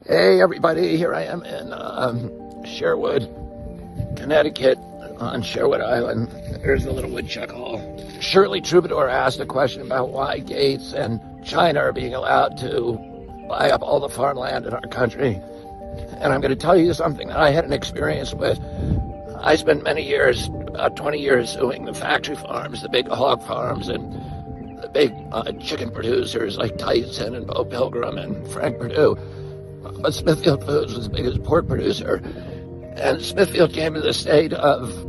Hey everybody, here I am in Sherwood, Connecticut, on Sherwood Island. There's the little woodchuck hall. Shirley Troubadour asked a question about why Gates and China are being allowed to buy up all the farmland in our country. And I'm going to tell you something that I had an experience with. I spent many years, about 20 years, suing the factory farms, the big hog farms, and the big chicken producers like Tyson and Bo Pilgrim and Frank Perdue. But Smithfield Foods was the biggest pork producer. And Smithfield came to the state of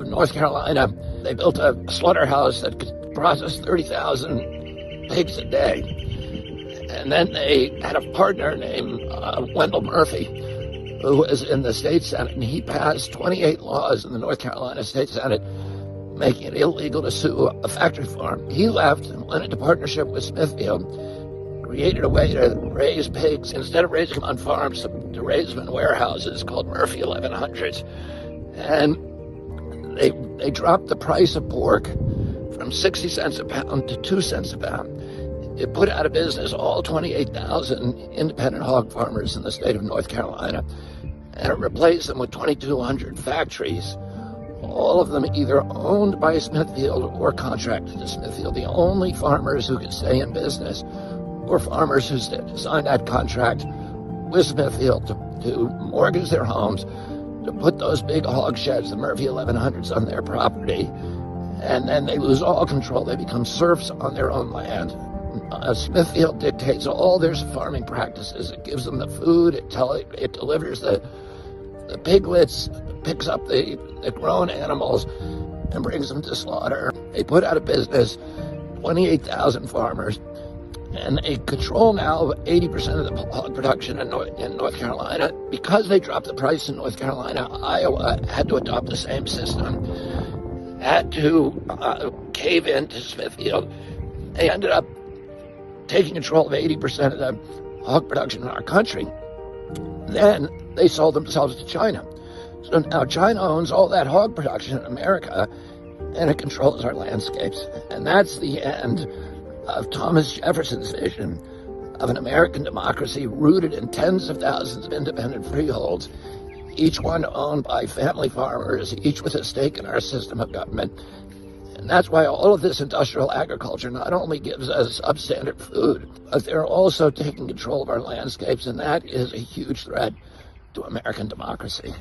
North Carolina. They built a slaughterhouse that could process 30,000 pigs a day. And then they had a partner named Wendell Murphy, who was in the state Senate, and he passed 28 laws in the North Carolina State Senate making it illegal to sue a factory farm. He left and went into partnership with Smithfield, created a way to raise pigs, instead of raising them on farms, to raise them in warehouses called Murphy 1100s. And they dropped the price of pork from 60 cents a pound to 2 cents a pound. It put out of business all 28,000 independent hog farmers in the state of North Carolina, and it replaced them with 2,200 factories, all of them either owned by Smithfield or contracted to Smithfield. The only farmers who could stay in business were farmers who signed that contract with Smithfield to mortgage their homes, to put those big hog sheds, the Murphy 1100s, on their property, and then they lose all control. They become serfs on their own land. Smithfield dictates all their farming practices. It gives them the food, it delivers the piglets, picks up the grown animals and brings them to slaughter. They put out of business 28,000 farmers, and they control now 80% of the hog production in North Carolina. Because they dropped the price in North Carolina, Iowa had to adopt the same system, had to cave in to Smithfield. They ended up taking control of 80% of the hog production in our country. Then they sold themselves to China. So now China owns all that hog production in America, and it controls our landscapes. And that's the end of Thomas Jefferson's vision of an American democracy rooted in tens of thousands of independent freeholds, each one owned by family farmers, each with a stake in our system of government. And that's why all of this industrial agriculture not only gives us substandard food, but they're also taking control of our landscapes, and that is a huge threat to American democracy.